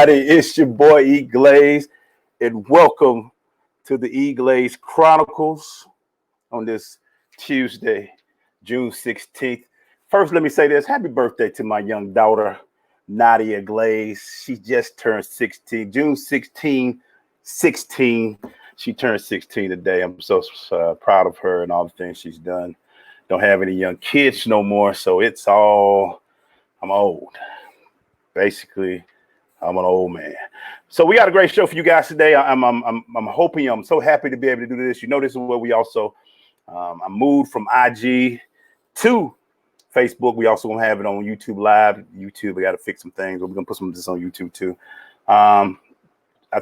everybody. It's your boy EGlaze, and welcome to the EGlaze Chronicles on this Tuesday, June 16th. First, let me say this. Happy birthday to my young daughter, Nadia Glaze. She just turned 16. June 16. She turned 16 today. I'm so proud of her and all the things she's done. Don't have any young kids no more, so I'm old. Basically, I'm an old man. So we got a great show for you guys today. I'm hoping, I'm so happy to be able to do this. You know, this is where we also I moved from IG to Facebook. We also gonna have it on YouTube Live. YouTube, we got to fix some things. We're gonna put some of this on YouTube too. I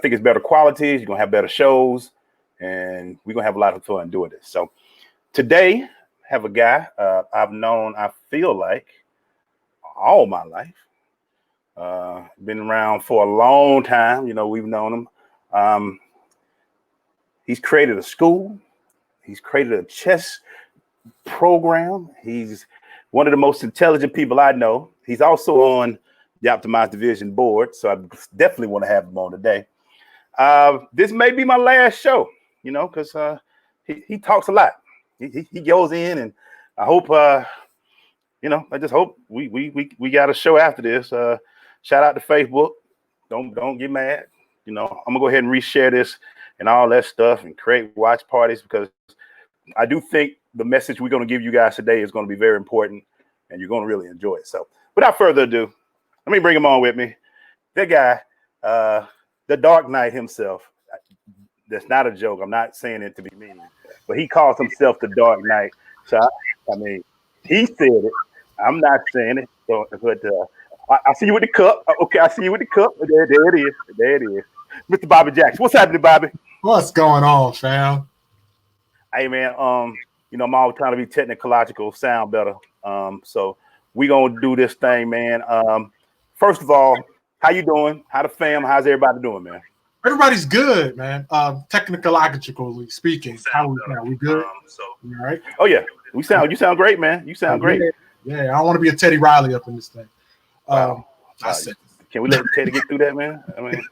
think it's better quality. You're gonna have better shows, and we're gonna have a lot of fun doing this. So today, have a guy I've known, I feel like, all my life. Been around for a long time. You know, we've known him. He's created a school. He's created a chess program. He's one of the most intelligent people I know. He's also on the Optimized Division board, so I definitely want to have him on today. This may be my last show, you know, because he talks a lot. He goes in, and I hope, you know, I just hope we got a show after this. Shout out to Facebook. Don't get mad. You know, I'm gonna go ahead and reshare this and all that stuff and create watch parties, because I do think the message we're gonna give you guys today is gonna be very important, and you're gonna really enjoy it. So without further ado, let me bring him on with me. That guy, the Dark Knight himself. That's not a joke. I'm not saying it to be mean, but he calls himself the Dark Knight. So I mean, he said it. I'm not saying it. So, but I see you with the cup. Okay, I see you with the cup. There it is. There it is. Mr. Bobby Jackson. What's happening, Bobby? What's going on, fam? Hey, man. You know, I'm always trying to be technological, sound better. So we gonna do this thing, man. First of all, how you doing? How the fam? How's everybody doing, man? Everybody's good, man. Technologically speaking, how we good? So all right. Oh yeah, you sound great, man. You sound great. Yeah, I want to be a Teddy Riley up in this thing. Wow. Can we let Teddy get through that, man? I mean,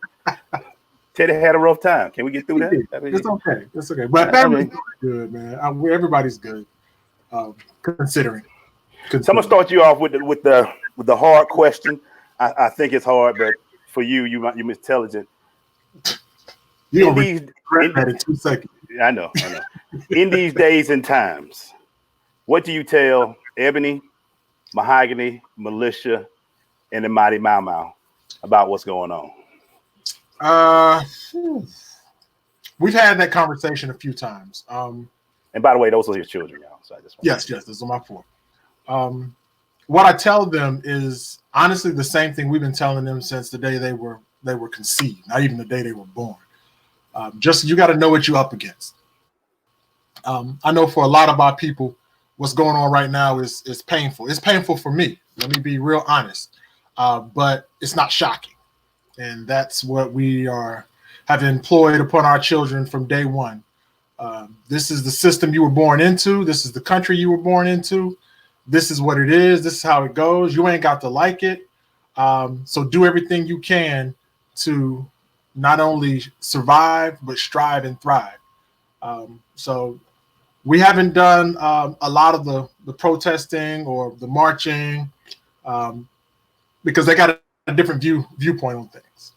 Teddy had a rough time. Can we get through that? I mean, it's okay. It's okay. But family's good, man. Everybody's good. Considering. So I'm gonna start you off with the hard question. I think it's hard, but for you're intelligent. In 2 seconds. I know. In these days and times, what do you tell Ebony, Mahogany, Militia, and the Mighty Mau Mau about what's going on? We've had that conversation a few times. And by the way, those are your children, y'all. So I just yes, those are my 4. What I tell them is honestly the same thing we've been telling them since the day they were conceived, not even the day they were born. Just you got to know what you're up against. I know for a lot of our people, what's going on right now is painful. It's painful for me. Let me be real honest. But it's not shocking. And that's what we have employed upon our children from day one. This is the system you were born into. This is the country you were born into. This is what it is. This is how it goes. You ain't got to like it. So do everything you can to not only survive, but strive and thrive. So we haven't done a lot of the protesting or the marching because they got a different viewpoint on things.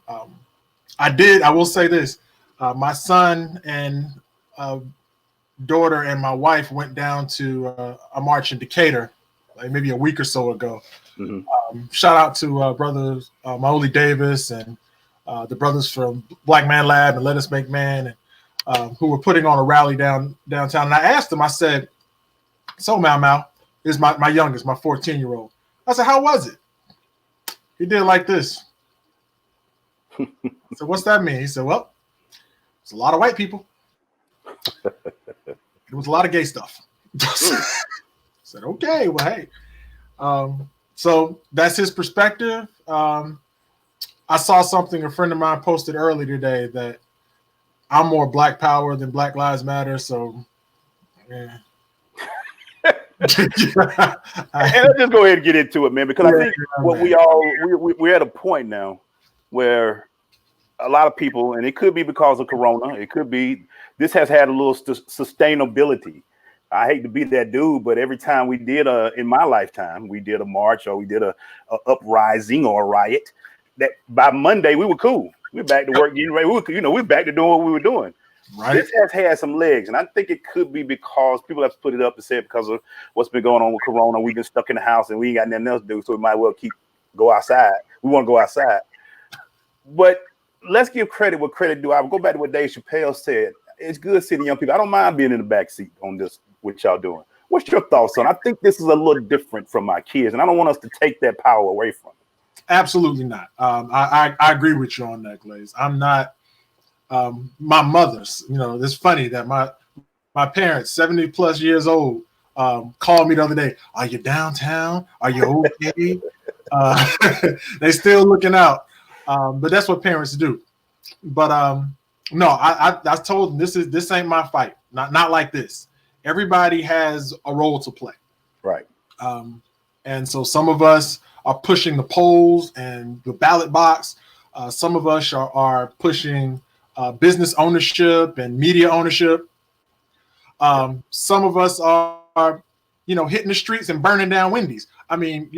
I will say this. My son and daughter and my wife went down to a march in Decatur like maybe a week or so ago. Mm-hmm. Shout out to brothers Maoli Davis and the brothers from Black Man Lab and Let Us Make Man, and who were putting on a rally downtown. And I asked them, I said, so Mau Mau is my youngest, my 14-year-old. I said, how was it? He did like this. I said, what's that mean? He said, well, it's a lot of white people. It was a lot of gay stuff. I said, okay, well, hey. So that's his perspective. I saw something a friend of mine posted earlier today that I'm more Black Power than Black Lives Matter. So, yeah. And let's just go ahead and get into it, man, because I think we're at a point now where a lot of people, and it could be because of Corona, it could be this has had a little sustainability. I hate to be that dude, but every time we did in my lifetime, we did a march or we did a uprising or a riot, that by Monday we were cool. We're back to work, getting ready. We're back to doing what we were doing. Right. This has had some legs, and I think it could be because people have put it up and said because of what's been going on with Corona, we've been stuck in the house and we ain't got nothing else to do, so we might well go outside. We want to go outside, but let's give credit what credit due. I will go back to what Dave Chappelle said. It's good seeing young people. I don't mind being in the back seat on this, what y'all doing. What's your thoughts on? I think this is a little different from my kids, and I don't want us to take that power away from them. Absolutely not. I agree with you on that, Glaze. I'm not. My mother's. It's funny that my parents, 70 plus years old, called me the other day. Are you downtown? Are you okay? They still looking out. But that's what parents do. But no, I told them this ain't my fight. Not like this. Everybody has a role to play. Right. And so some of us are pushing the polls and the ballot box. Some of us are pushing business ownership and media ownership. Some of us are hitting the streets and burning down Wendy's. I mean,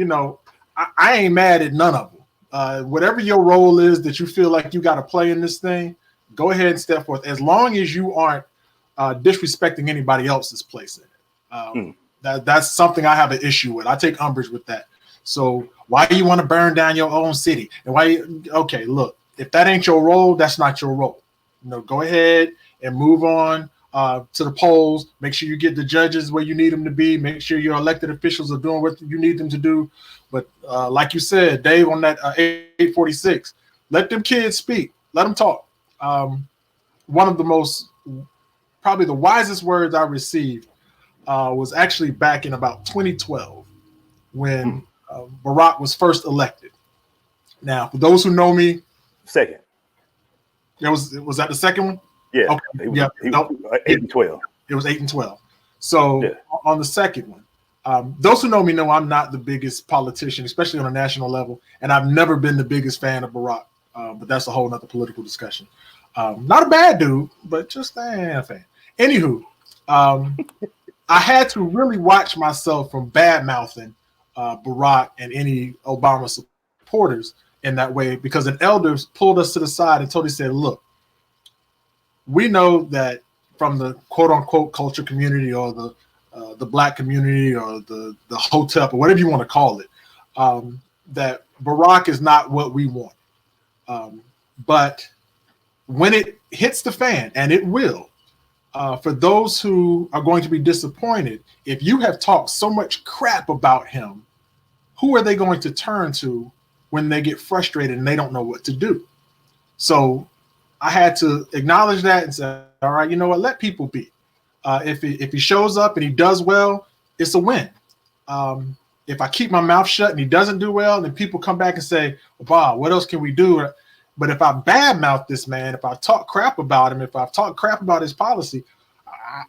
I ain't mad at none of them. Whatever your role is that you feel like you got to play in this thing, go ahead and step forth. As long as you aren't disrespecting anybody else's place in it. That's something I have an issue with. I take umbrage with that. So why do you want to burn down your own city? And okay, look, if that ain't your role, that's not your role. Go ahead and move on to the polls. Make sure you get the judges where you need them to be. Make sure your elected officials are doing what you need them to do. But like you said, Dave, on that 846, let them kids speak. Let them talk. One of the probably the wisest words I received was actually back in about 2012 when Barack was first elected. Now, for those who know me, second. Was that the second one? Yeah. Okay. Yeah. 8 and 12. It was 8 and 12. So on the second one, those who know me know I'm not the biggest politician, especially on a national level, and I've never been the biggest fan of Barack. But that's a whole nother political discussion. Not a bad dude, but just a fan. Anywho, I had to really watch myself from bad mouthing Barack and any Obama supporters in that way, because an elder pulled us to the side and said, look, we know that from the quote unquote culture community or the black community or the hotep or whatever you want to call it, that Barack is not what we want. But when it hits the fan, and it will, for those who are going to be disappointed, if you have talked so much crap about him, who are they going to turn to when they get frustrated and they don't know what to do? So I had to acknowledge that and say, all right, you know what? Let people be. If he shows up and he does well, it's a win. If I keep my mouth shut and he doesn't do well, then people come back and say, well, Bob, what else can we do? But if I badmouth this man, if I talk crap about him, if I've talked crap about his policy,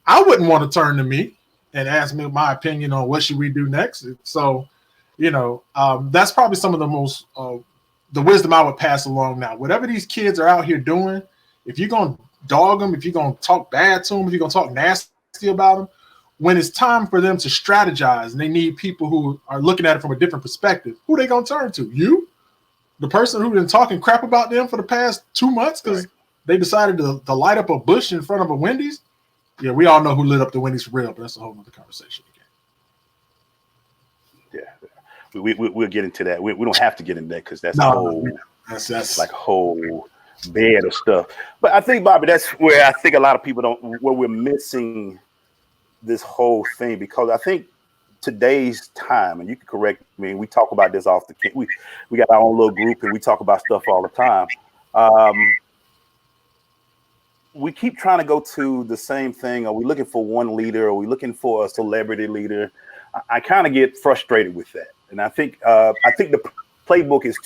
I wouldn't want to turn to me and ask me my opinion on what should we do next. So, that's probably some of the most the wisdom I would pass along now. Whatever these kids are out here doing, if you're going to dog them, if you're going to talk bad to them, if you're going to talk nasty about them, when it's time for them to strategize and they need people who are looking at it from a different perspective, who are they going to turn to? You? The person who's been talking crap about them for the past 2 months because they decided to light up a bush in front of a Wendy's? Yeah, we all know who lit up the Wendy's for real, but that's a whole other conversation again. Yeah. We'll get into that. We don't have to get into that because that's that's like a whole bed of stuff. But I think, Bobby, that's where I think a lot of people where we're missing this whole thing, because I think today's time, and you can correct me, we talk about this off the we got our own little group and we talk about stuff all the time. We keep trying to go to the same thing. Are we looking for one leader? Are we looking for a celebrity leader? I kind of get frustrated with that. And I think the playbook is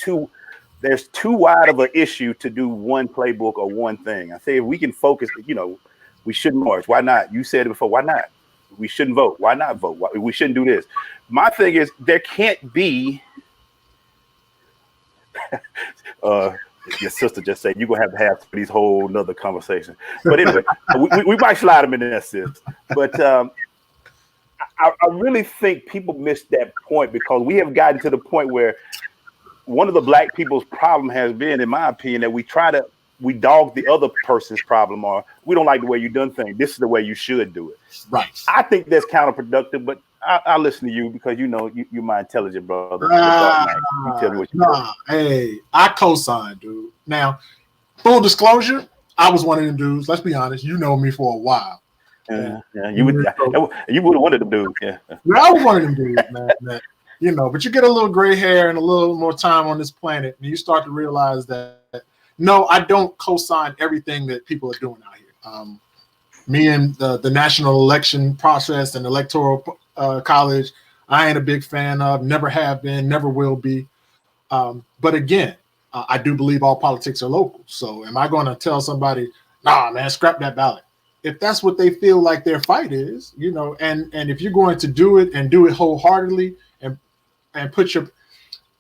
there's too wide of an issue to do one playbook or one thing. I say if we can focus, we shouldn't march. Why not? You said it before. Why not? We shouldn't vote. Why not vote? We shouldn't do this. My thing is there can't be Your sister just said you're gonna have these whole nother conversations. But anyway, we might slide them in there, sis. But I really think people miss that point because we have gotten to the point where one of the black people's problem has been, in my opinion, that we dog the other person's problem, or we don't like the way you done things. This is the way you should do it. Right. I think that's counterproductive, but I listen to you because you're my intelligent brother. You tell me what you think. Hey, I co-sign, dude. Now, full disclosure, I was one of them dudes. Let's be honest. You know me for a while. Yeah, you would have wanted them dudes. Yeah, I was one of them dudes, man. But you get a little gray hair and a little more time on this planet, and you start to realize that no, I don't co-sign everything that people are doing out here. Me and the national election process and electoral college, I ain't a big fan of, never have been, never will be. But again, I do believe all politics are local. So am I going to tell somebody, nah, man, scrap that ballot? If that's what they feel like their fight is, and if you're going to do it and do it wholeheartedly and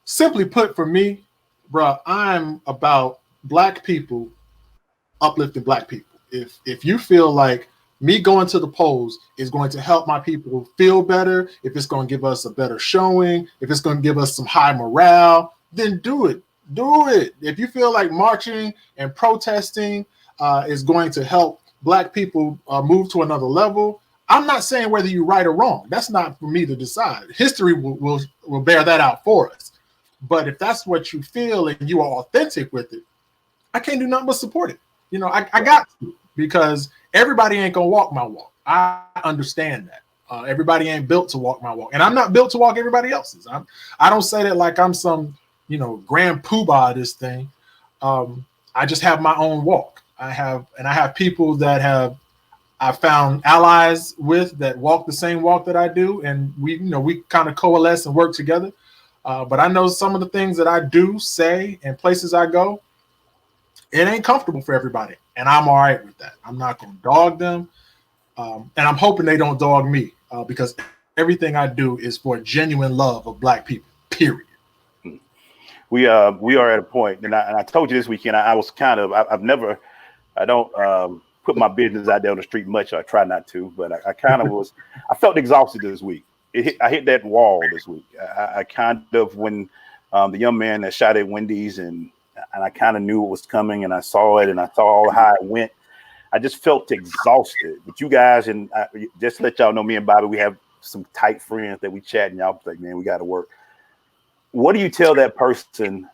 simply put, for me, bro, I'm about Black people uplifting Black people. If you feel like me going to the polls is going to help my people feel better, if it's going to give us a better showing, if it's going to give us some high morale, then do it. Do it. If you feel like marching and protesting is going to help Black people move to another level, I'm not saying whether you're right or wrong. That's not for me to decide. History will bear that out for us. But if that's what you feel and you are authentic with it, I can't do nothing but support it. I got to, because everybody ain't gonna walk my walk. I understand that. Everybody ain't built to walk my walk, and I'm not built to walk everybody else's. I don't say that like I'm some grand poobah of this thing. I just have my own walk. I have people that I found allies with that walk the same walk that I do, and we kind of coalesce and work together. But I know some of the things that I do say and places I go, it ain't comfortable for everybody, and I'm all right with that. I'm not going to dog them, and I'm hoping they don't dog me because everything I do is for genuine love of Black people, period. We are at a point, and I told you this weekend, I was kind of, I don't put my business out there on the street much. I try not to, but I kind of I felt exhausted this week. I hit that wall this week. I kind of, when the young man that shot at Wendy's and I kind of knew it was coming, and I saw it, and I saw how it went. I just felt exhausted. But you guys, and just to let y'all know, me and Bobby, we have some tight friends that we chat, and y'all like, man, we got to work. What do you tell that person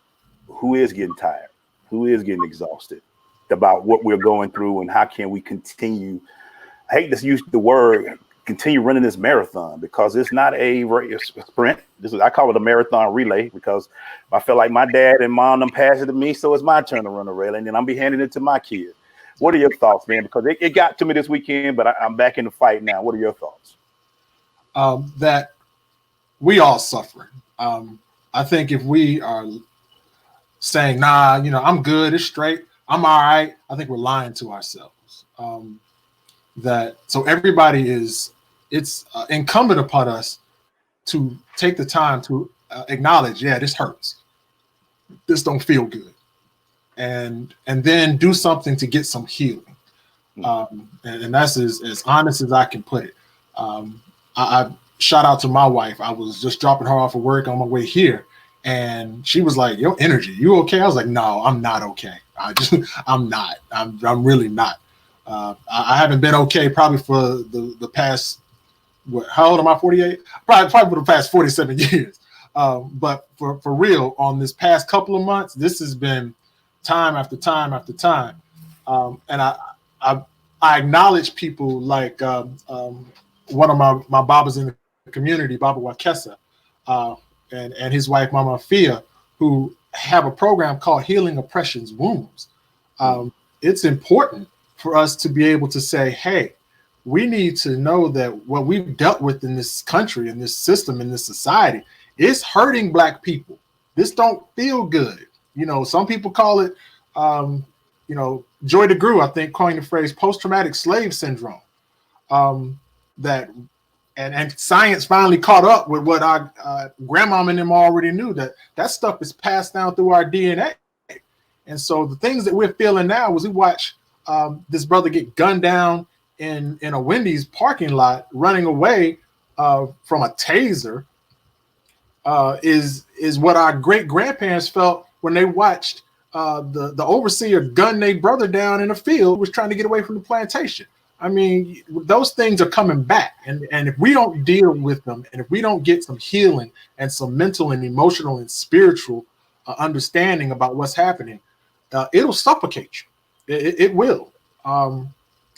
who is getting tired, who is getting exhausted, about what we're going through, and how can we continue? I hate to use the word continue running this marathon, because it's not a sprint. I call it a marathon relay, because I feel like my dad and mom them passed it to me, so it's my turn to run a relay, and then I'm be handing it to my kids. What are your thoughts, man? Because it got to me this weekend, but I'm back in the fight now. What are your thoughts? That we all suffering. I think if we are saying, nah, I'm good, it's straight, I'm all right, I think we're lying to ourselves. So everybody it's incumbent upon us to take the time to acknowledge, yeah, this hurts. This don't feel good. And then do something to get some healing. And that's as honest as I can put it. I shout out to my wife. I was just dropping her off of work on my way here, and she was like, "Your energy, you okay?" I was like, "No, I'm not okay. I'm not. I'm really not. I haven't been okay probably for the past, how old am I? 48? Probably for the past 47 years. But for real, on this past couple of months, this has been time after time after time. And I acknowledge people like one of my Babas in the community, Baba Wakesa, and his wife, Mama Fia, who have a program called Healing Oppression's Wounds. It's important for us to be able to say, hey, we need to know that what we've dealt with in this country, in this system, in this society, is hurting Black people. This don't feel good. Some people call it, Joy DeGruy, I think, coined the phrase post-traumatic slave syndrome. And science finally caught up with what our grandmom and them already knew, that stuff is passed down through our DNA. And so the things that we're feeling now was we watch this brother get gunned down in a Wendy's parking lot, running away from a taser. Is what our great grandparents felt when they watched the overseer gun their brother down in a field, was trying to get away from the plantation. I mean, those things are coming back, and if we don't deal with them, and if we don't get some healing and some mental and emotional and spiritual understanding about what's happening, it'll suffocate you. It will.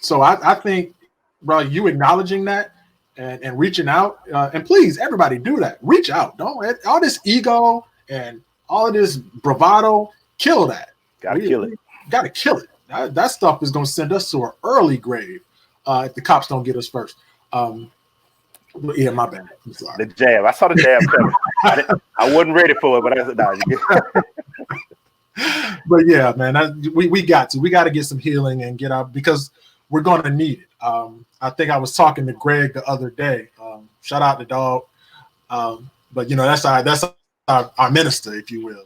So I think, bro, you acknowledging that and reaching out, and please, everybody, do that. Reach out. Don't all this ego and all of this bravado. Kill that. Kill it. Gotta kill it. That stuff is gonna send us to an early grave if the cops don't get us first. Yeah, my bad. I'm sorry. The jab. I saw the jab coming. I wasn't ready for it, but I said, no. But yeah, man, we got to get some healing and get out, because we're going to need it. I think I was talking to Greg the other day. Shout out to dog. But that's our minister, if you will.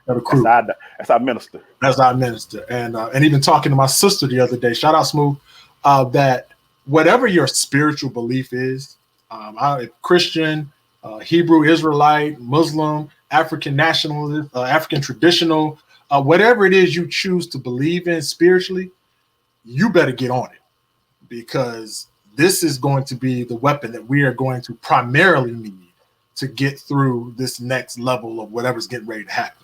The crew. That's our minister. That's our minister. And even talking to my sister the other day, shout out Smooth, that whatever your spiritual belief is, Christian, Hebrew Israelite, Muslim, African nationalist, African traditional, whatever it is you choose to believe in spiritually, you better get on it, because this is going to be the weapon that we are going to primarily need to get through this next level of whatever's getting ready to happen.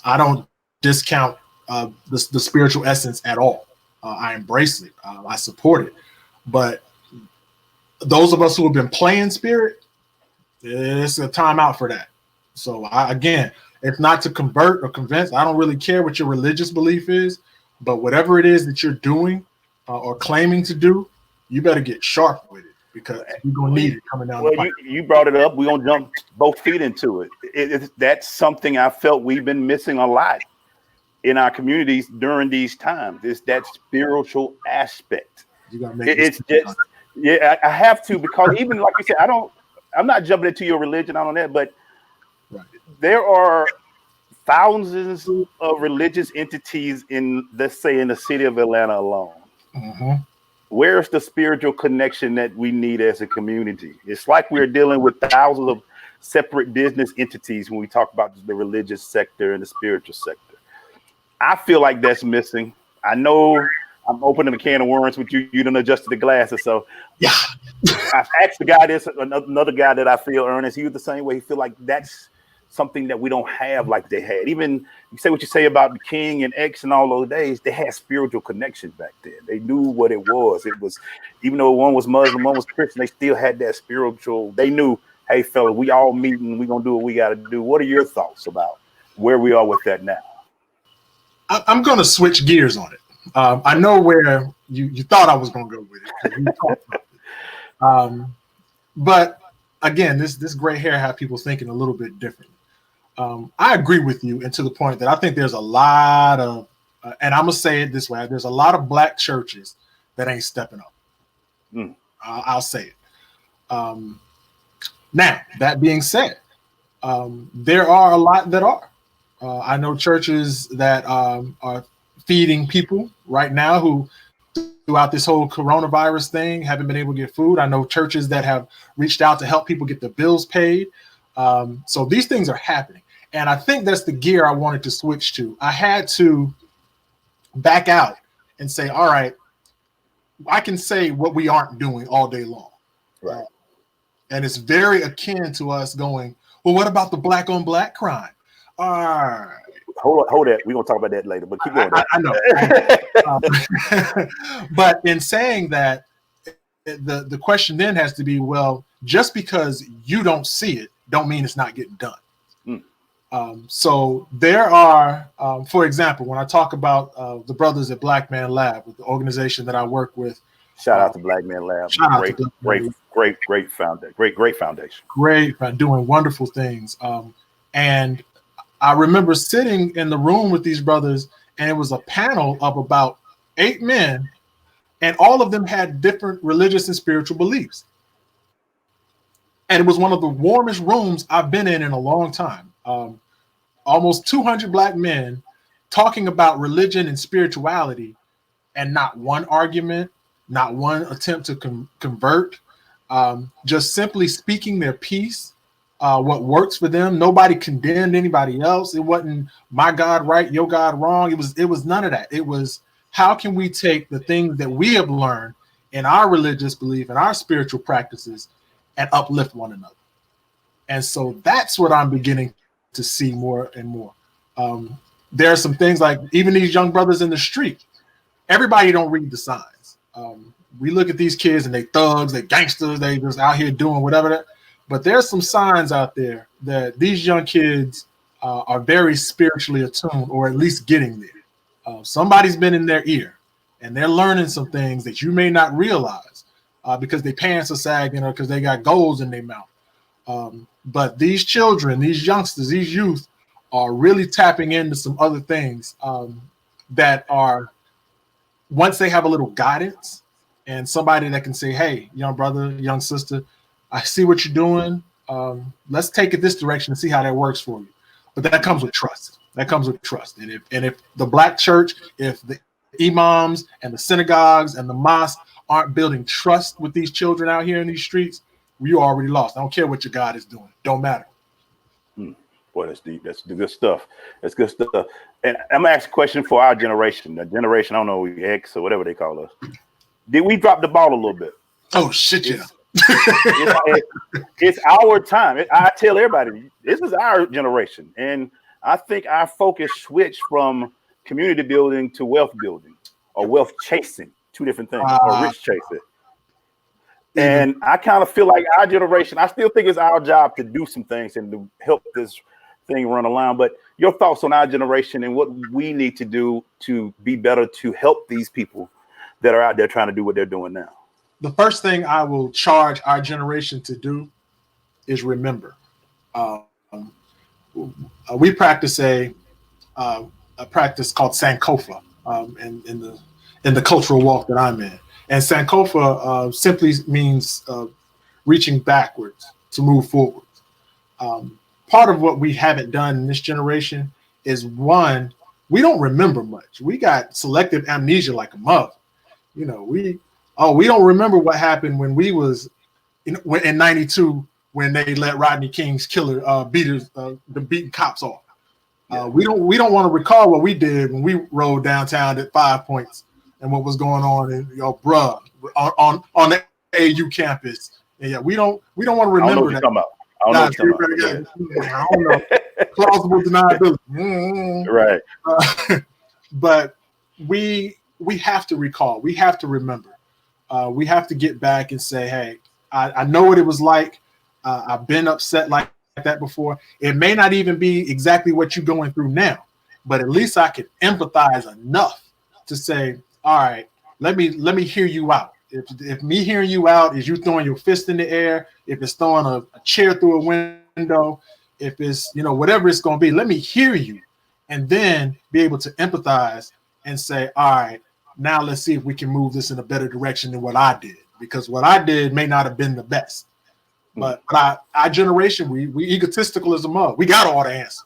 I don't discount the spiritual essence at all. I embrace it. I support it. But those of us who have been playing spirit, it's a time out for that. So again, it's not to convert or convince. I don't really care what your religious belief is, but whatever it is that you're doing or claiming to do, you better get sharp with it, because you're going to need it coming down. Well, you brought it up. We're going to jump both feet into it. That's something I felt we've been missing a lot in our communities during these times. It's that spiritual aspect. You gotta make it's just, yeah, I have to, because even like you said, I'm not jumping into your religion on that, but there are thousands of religious entities in, let's say, in the city of Atlanta alone. Mm-hmm. Where's the spiritual connection that we need as a community? It's like we're dealing with thousands of separate business entities when we talk about the religious sector and the spiritual sector. I feel like that's missing. I know I'm opening a can of worms with you. You done adjusted the glasses. So yeah, I've asked the guy this, another guy that I feel, Ernest, he was the same way. He feel like that's something that we don't have like they had. Even you say what you say about the King and X and all those days, they had spiritual connections back then. They knew what it was. It was, even though one was Muslim, one was Christian, they still had that spiritual. They knew, hey, fella, we all meeting. We're going to do what we got to do. What are your thoughts about where we are with that now? I'm going to switch gears on it. I know where you thought I was going to go with it. You talked about it. But again, this gray hair had people thinking a little bit differently. I agree with you, and to the point that I think there's a lot of, and I'm going to say it this way, there's a lot of black churches that ain't stepping up. I'll say it. Now, that being said, there are a lot that are. I know churches that are feeding people right now who, throughout this whole coronavirus thing, haven't been able to get food. I know churches that have reached out to help people get their bills paid. So these things are happening. And I think that's the gear I wanted to switch to. I had to back out and say, all right, I can say what we aren't doing all day long. Right. And it's very akin to us going, well, what about the black on black crime? All right. Hold that. We're going to talk about that later, but keep going. I know. But in saying that, the question then has to be, well, just because you don't see it, don't mean it's not getting done. So there are, for example, when I talk about the brothers at Black Man Lab, with the organization that I work with. Shout out to Black Man Lab. Great foundation. Great, doing wonderful things. And I remember sitting in the room with these brothers, and it was a panel of about 8 men, and all of them had different religious and spiritual beliefs. And it was one of the warmest rooms I've been in a long time. Almost 200 black men talking about religion and spirituality, and not one argument, not one attempt to convert, just simply speaking their piece, what works for them. Nobody condemned anybody else. It wasn't my God right, your God wrong. It was none of that. It was, how can we take the things that we have learned in our religious belief and our spiritual practices and uplift one another? And so that's what I'm beginning to see more and more. There are some things like even these young brothers in the street. Everybody don't read the signs. We look at these kids and they thugs, they gangsters, they just out here doing whatever. But there's some signs out there that these young kids are very spiritually attuned, or at least getting there. Somebody's been in their ear, and they're learning some things that you may not realize because their pants are sagging or because they got goals in their mouth. But these children, these youngsters, these youth are really tapping into some other things that are, once they have a little guidance and somebody that can say, hey, young brother, young sister, I see what you're doing. Let's take it this direction and see how that works for you. But that comes with trust. That comes with trust. And if the black church, if the imams and the synagogues and the mosques aren't building trust with these children out here in these streets, you already lost. I don't care what your God is doing. Don't matter. Boy, that's deep. That's the good stuff. That's good stuff. And I'm gonna ask a question for our generation, the generation, I don't know, X or whatever they call us. Did we drop the ball a little bit? Oh shit, yeah. It's our time. I tell everybody, this is our generation. And I think our focus switched from community building to wealth building or wealth chasing, two different things, or rich chasing. And I kind of feel like our generation, I still think it's our job to do some things and to help this thing run along. But your thoughts on our generation and what we need to do to be better to help these people that are out there trying to do what they're doing now? The first thing I will charge our generation to do is remember. We practice a practice called Sankofa in the cultural walk that I'm in. And Sankofa simply means reaching backwards to move forward. Part of what we haven't done in this generation is, one, we don't remember much. We got selective amnesia like a mother. You know, we don't remember what happened when we was in '92 when they let Rodney King's killer the beating cops off. We don't want to recall what we did when we rode downtown at 5 Points and what was going on in on the AU campus. And yeah, we don't want to remember that. I don't know. Plausible deniability. Right. But we have to recall. We have to remember. We have to get back and say, hey, I know what it was like. I've been upset like that before. It may not even be exactly what you're going through now, but at least I can empathize enough to say, all right, let me hear you out. If me hearing you out is you throwing your fist in the air, if it's throwing a chair through a window, if it's, whatever it's going to be, let me hear you and then be able to empathize and say, all right, now let's see if we can move this in a better direction than what I did, because what I did may not have been the best. But our generation, we egotistical as a mug. We got all the answers.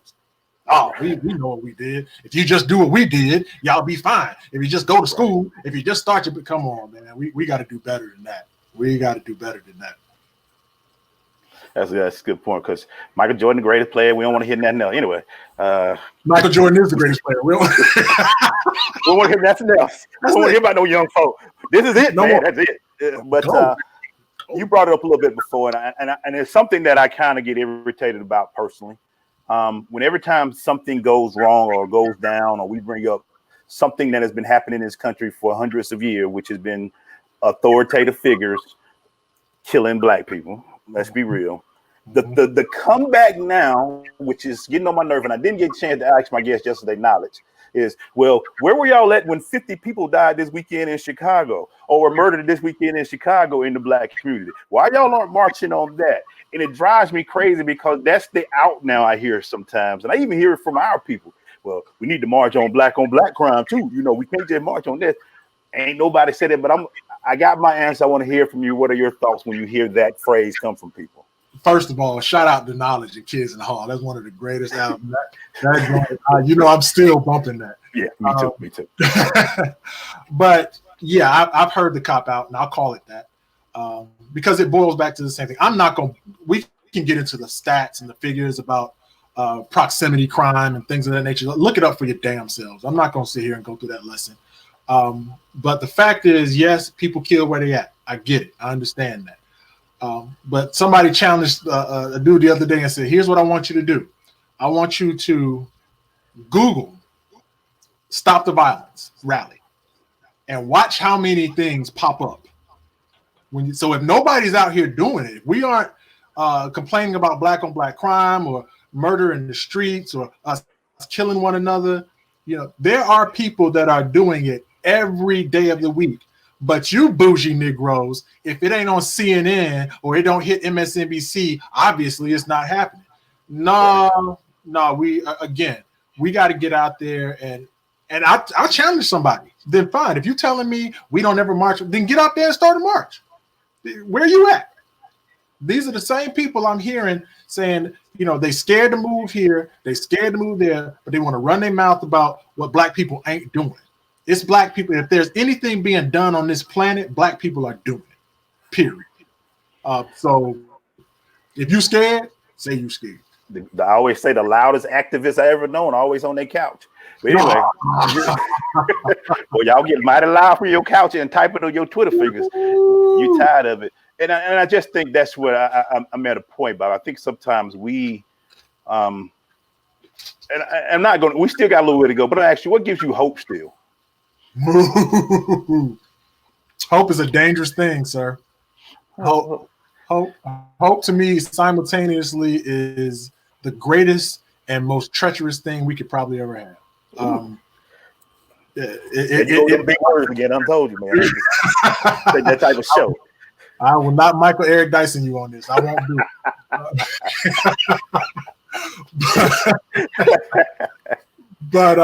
Oh, we know what we did. If you just do what we did, y'all be fine. If you just go to school, if you just start your, come on, man. We got to do better than that. We got to do better than that. That's a good point, because Michael Jordan, the greatest player. We don't want to hear nothing else. Anyway, Michael Jordan is the greatest player. We don't want to hear nothing else. We don't want to hear about no young folk. This is it, man. That's it. But you brought it up a little bit before, and it's something that I kind of get irritated about personally. When every time something goes wrong or goes down, or we bring up something that has been happening in this country for hundreds of years, which has been authoritative figures killing black people. Let's be real. The comeback now, which is getting on my nerve, and I didn't get a chance to ask my guest yesterday, Knowledge, is, well, where were y'all at when 50 people died this weekend in Chicago, or were murdered this weekend in Chicago in the black community? Why y'all aren't marching on that? And it drives me crazy, because that's the out now I hear sometimes. And I even hear it from our people. Well, we need to march on black crime too. We can't just march on this. Ain't nobody said it, but I got my answer. I want to hear from you. What are your thoughts when you hear that phrase come from people? First of all, shout out to Knowledge and Kids in the Hall. That's one of the greatest albums. I'm still bumping that. Yeah, me too. But yeah, I've heard the cop out, and I'll call it that because it boils back to the same thing. We can get into the stats and the figures about proximity crime and things of that nature. Look it up for your damn selves. I'm not going to sit here and go through that lesson. But the fact is, yes, people kill where they at. I get it. I understand that. But somebody challenged a dude the other day and said, here's what I want you to do. I want you to Google Stop the Violence rally and watch how many things pop up. So if nobody's out here doing it, if we aren't complaining about black on black crime or murder in the streets or us killing one another, there are people that are doing it every day of the week. But you bougie Negroes, if it ain't on CNN or it don't hit MSNBC, obviously it's not happening. No, we got to get out there and I'll challenge somebody. Then fine. If you're telling me we don't ever march, then get out there and start a march. Where you at? These are the same people I'm hearing saying, they scared to move here, they scared to move there, but they want to run their mouth about what black people ain't doing. It's black people. If there's anything being done on this planet, black people are doing it, period. So if you scared, say you scared. I always say the loudest activists I ever known, always on their couch. But anyway, well, y'all get mighty loud from your couch and type it on your Twitter fingers. You tired of it. And I just think that's what I'm at a point, Bob. I think sometimes we, and I'm not going to, we still got a little way to go, but I ask you, what gives you hope still? Hope is a dangerous thing, sir. Hope to me simultaneously is the greatest and most treacherous thing we could probably ever have. Big words again. I told you, man. That type of show. I will not Michael Eric Dyson you on this. I won't do it. But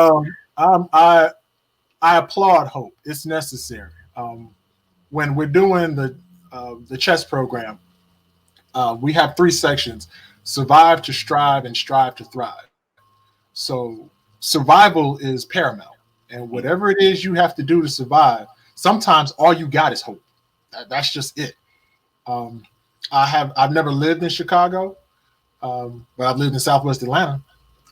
I applaud hope. It's necessary. When we're doing the chess program, we have 3 sections: survive, to strive, and strive to thrive. So survival is paramount, and whatever it is you have to do to survive, sometimes all you got is hope. That's just it. I've never lived in Chicago, but I've lived in Southwest Atlanta.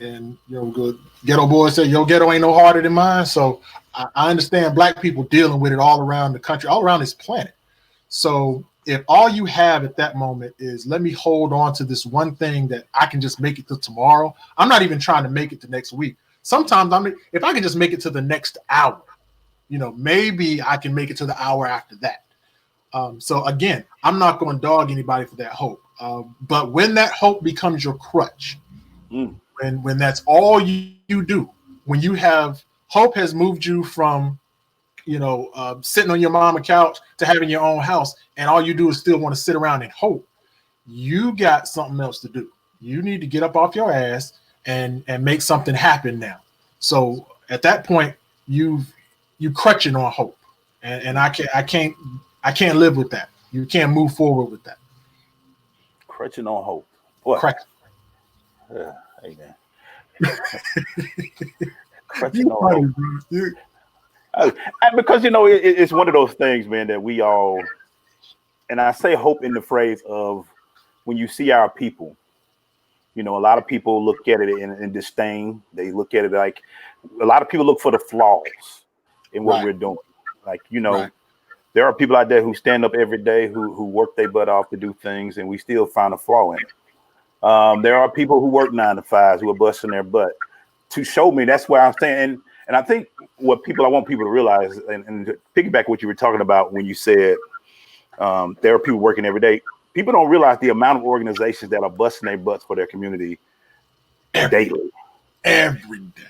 And good ghetto boys say your ghetto ain't no harder than mine. So I understand black people dealing with it all around the country, all around this planet. So if all you have at that moment is let me hold on to this one thing that I can just make it to tomorrow, I'm not even trying to make it to next week. Sometimes if I can just make it to the next hour, maybe I can make it to the hour after that. So again, I'm not going to dog anybody for that hope. But when that hope becomes your crutch, when that's all you do, when you have hope has moved you from, sitting on your mama couch to having your own house, and all you do is still want to sit around and hope, you got something else to do. You need to get up off your ass and make something happen now. So at that point, you crutching on hope, and I can't live with that. You can't move forward with that. Crutching on hope. What? Amen. Crutching on hope. Because it's one of those things, man, that we all, and I say hope in the phrase of when you see our people. A lot of people look at it in disdain. They look at it like a lot of people look for the flaws in what we're doing. Like, there are people out there who stand up every day, who work their butt off to do things, and we still find a flaw in it. There are people who work 9 to 5s who are busting their butt to show me. That's where I'm saying. And I think I want people to realize, and to piggyback what you were talking about when you said there are people working every day. People don't realize the amount of organizations that are busting their butts for their community daily. Every day.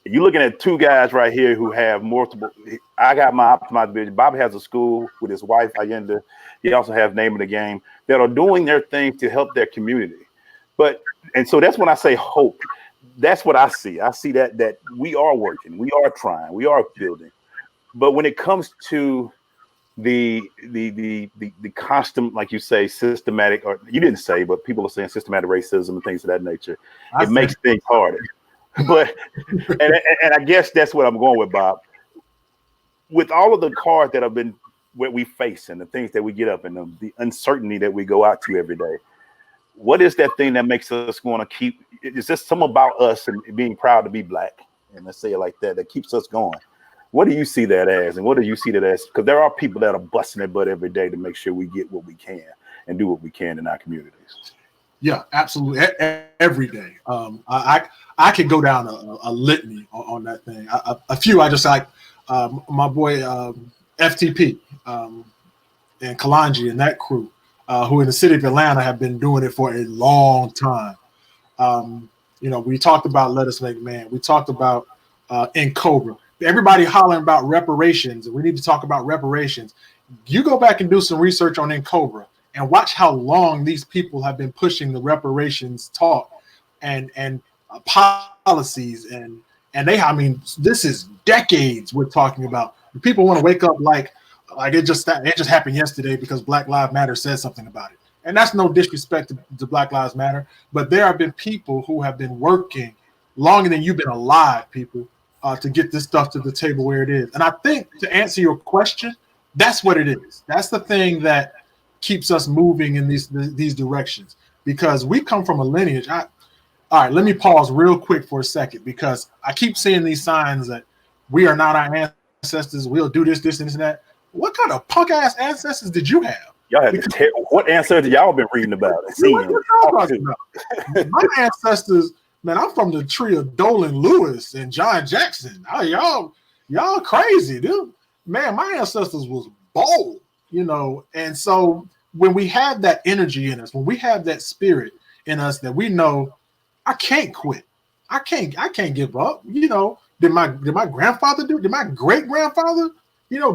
You're looking at 2 guys right here who have multiple. I got my optimized business. Bob has a school with his wife, Allende. He also has Name of the Game that are doing their thing to help their community. And so that's when I say hope. That's what I see. I see that we are working, we are trying, we are building. But when it comes to the constant, like you say, systematic, or you didn't say, but people are saying systematic racism and things of that nature. It makes things harder. But and I guess that's what I'm going with, Bob. With all of the cards that have been what we face and the things that we get up and the uncertainty that we go out to every day, what is that thing that makes us want to keep? Is this something about us and being proud to be Black? And let's say it like that keeps us going. What do you see that as? And what do you see that as? Because there are people that are busting their butt every day to make sure we get what we can and do what we can in our communities. Yeah, absolutely. Every day. I could go down a litany on that thing. A few I just like my boy FTP and Kalanji and that crew, who in the city of Atlanta have been doing it for a long time. We talked about Let Us Make Man. We talked about in Cobra. Everybody hollering about reparations, and we need to talk about reparations. You go back and do some research on Cobra and watch how long these people have been pushing the reparations talk and policies and this is decades we're talking about. People want to wake up like it just happened yesterday because Black Lives Matter said something about it, and that's no disrespect to Black Lives Matter, but there have been people who have been working longer than you've been alive, people. To get this stuff to the table where it is. And I think to answer your question, that's what it is. That's the thing that keeps us moving in these directions, because we come from a lineage. All right, let me pause real quick for a second, because I keep seeing these signs that we are not our ancestors. We'll do this, and that. What kind of punk ass ancestors did you have? Y'all had to tell what ancestors y'all been reading about and seeing. My ancestors. Man, I'm from the tree of Dolan Lewis and John Jackson. Oh, y'all crazy, dude. Man, my ancestors was bold, and so when we have that energy in us, when we have that spirit in us that we know, I can't quit. I can't give up. Did my grandfather do? Did my great grandfather,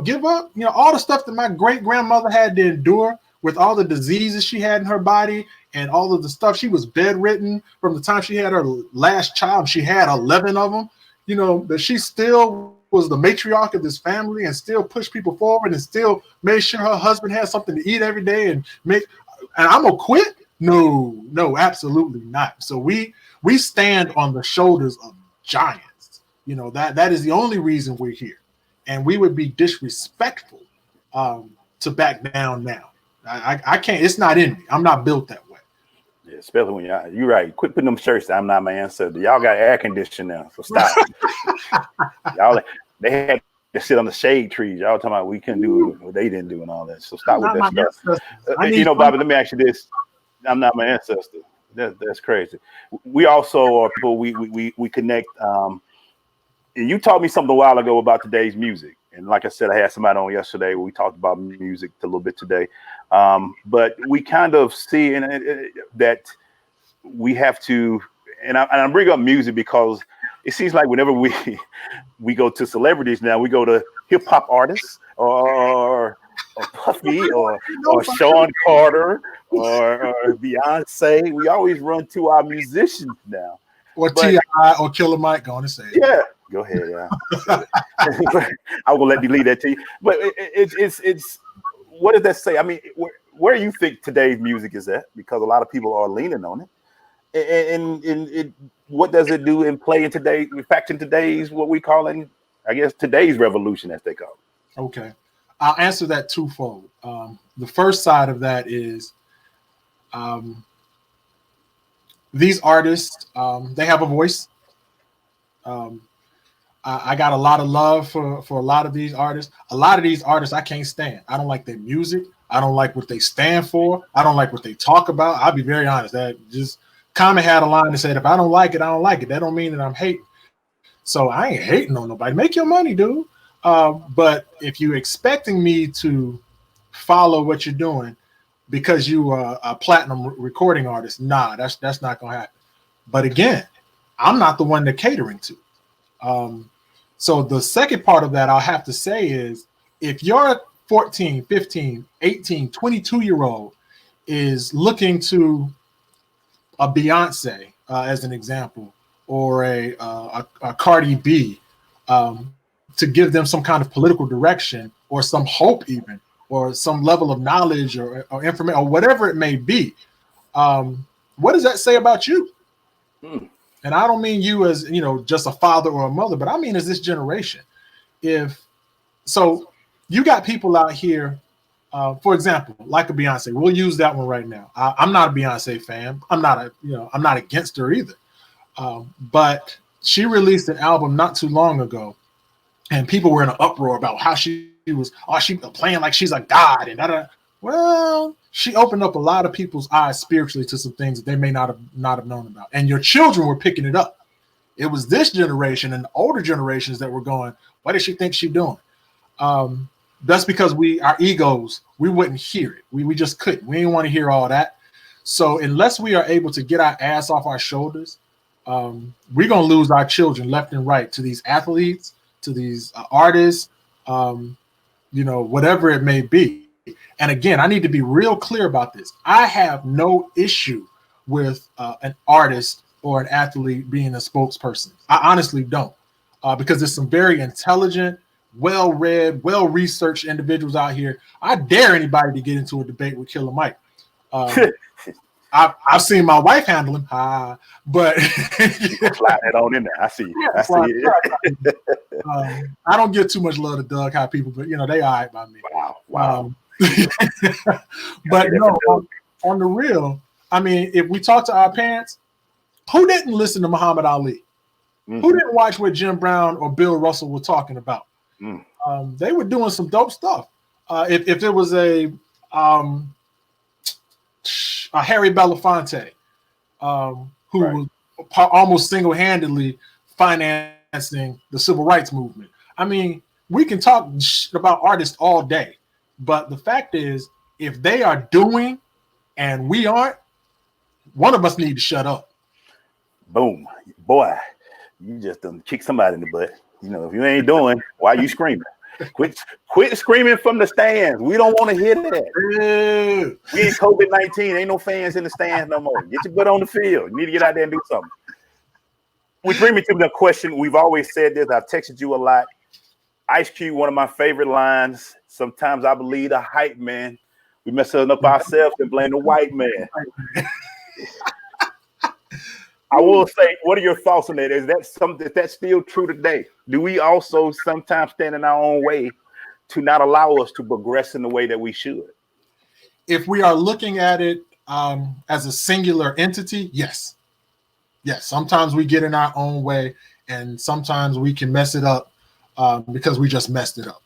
give up? All the stuff that my great grandmother had to endure with all the diseases she had in her body and all of the stuff. She was bedridden from the time she had her last child. She had 11 of them, that she still was the matriarch of this family and still pushed people forward and still made sure her husband had something to eat every day and I'm gonna quit? No, absolutely not. So we stand on the shoulders of giants. That is the only reason we're here. And we would be disrespectful to back down now. I can't. It's not in me. I'm not built that way. Yeah, especially when you're right. Quit putting them shirts. I'm not my ancestor. Y'all got air conditioning now, so stop. They had to sit on the shade trees. Y'all talking about we couldn't do what they didn't do and all that. So stop with that stuff. Bobby, let me ask you this. I'm not my ancestor. That's crazy. We also are people. We connect. And you taught me something a while ago about today's music. And like I said, I had somebody on yesterday where we talked about music a little bit today. But we kind of see that we have to, and I bring up music because it seems like whenever we go to celebrities now, we go to hip hop artists or Puffy or Sean Carter or Beyonce. We always run to our musicians now. Or T.I. or Killer Mike, going to say it. Yeah. Go ahead, yeah. I will let you lead that to you. But it's what does that say? I mean, where do you think today's music is at? Because a lot of people are leaning on it. And what does it do and play in today's what we call today's revolution, as they call it? Okay. I'll answer that twofold. The first side of that is these artists, they have a voice. I got a lot of love for a lot of these artists. A lot of these artists I can't stand. I don't like their music. I don't like what they stand for. I don't like what they talk about. I'll be very honest. That just Common had a line that said, if I don't like it, I don't like it. That don't mean that I'm hating. So I ain't hating on nobody. Make your money, dude. But if you're expecting me to follow what you're doing because you are a platinum recording artist, nah, that's not gonna happen. But again, I'm not the one they're catering to. So the second part of that I'll have to say is, if you're 14, 15, 18, 22-year-old is looking to a Beyonce, as an example, or a Cardi B, to give them some kind of political direction or some hope even, or some level of knowledge or information or whatever it may be, what does that say about you? Hmm. And I don't mean you as, just a father or a mother, but I mean as this generation. So you got people out here, for example, like a Beyonce. We'll use that one right now. I'm not a Beyonce fan. I'm not against her either. But she released an album not too long ago, and people were in an uproar about how she was playing like she's a god and da. Well, she opened up a lot of people's eyes spiritually to some things that they may not have known about. And your children were picking it up. It was this generation and the older generations that were going, what does she think she's doing? That's because our egos, we wouldn't hear it. We just couldn't. We didn't want to hear all that. So unless we are able to get our ass off our shoulders, we're going to lose our children left and right to these athletes, to these artists, whatever it may be. And again, I need to be real clear about this. I have no issue with an artist or an athlete being a spokesperson. I honestly don't, because there's some very intelligent, well-read, well-researched individuals out here. I dare anybody to get into a debate with Killer Mike. I've seen my wife handle him, but slide that on in there. I see. Yeah, I see it. I don't give too much love to Doug High people, but they all right by me. Wow. But no, on the real, I mean, if we talk to our parents, who didn't listen to Muhammad Ali? Mm-hmm. Who didn't watch what Jim Brown or Bill Russell were talking about? Mm. They were doing some dope stuff. If there was a Harry Belafonte, who was almost single-handedly financing the civil rights movement. I mean, we can talk about artists all day, but the fact is, if they are doing and we aren't, one of us need to shut up. Boom. Boy, you just done kick somebody in the butt. If you ain't doing, why are you screaming? Quit screaming from the stands. We don't want to hear that. We in COVID-19. Ain't no fans in the stands no more. Get your butt on the field. You need to get out there and do something. Which brings me to the question. We've always said this. I've texted you a lot. Ice Cube, one of my favorite lines. Sometimes I believe the hype man. We mess up ourselves and blame the white man. I will say, what are your thoughts on that? Is that something that's still true today? Do we also sometimes stand in our own way to not allow us to progress in the way that we should? If we are looking at it as a singular entity, yes. Yes, sometimes we get in our own way, and sometimes we can mess it up because we just messed it up.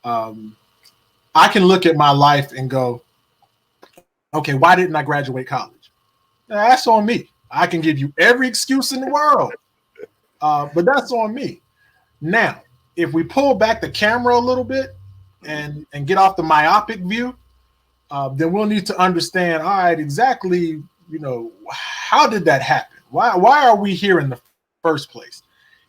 I can look at my life and go, okay, why didn't I graduate college? That's on me. I can give you every excuse in the world, but that's on me. Now, if we pull back the camera a little bit and get off the myopic view, then we'll need to understand, all right, exactly, how did that happen? Why are we here in the first place?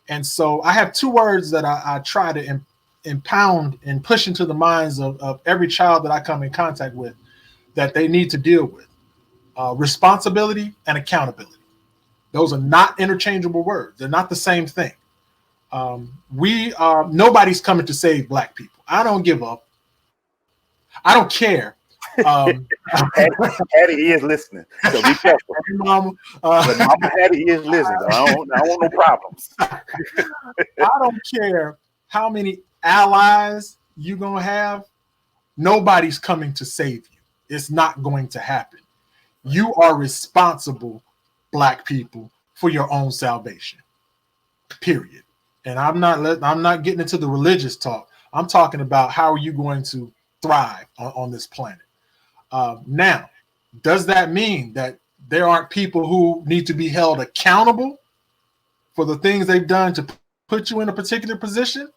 And so I have two words that I try to impound and push into the minds of every child that I come in contact with that they need to deal with. Responsibility and accountability. Those are not interchangeable words. They're not the same thing. Nobody's coming to save Black people. I don't give up. I don't care. Hattie is listening, so be careful. Mama, but Mama Hattie is listening. I don't want no problems. I don't care how many allies you're going to have. Nobody's coming to save you. It's not going to happen. You are responsible, Black people, for your own salvation. Period. And I'm not getting into the religious talk. I'm talking about how are you going to thrive on this planet. Now, does that mean that there aren't people who need to be held accountable for the things they've done to put you in a particular position?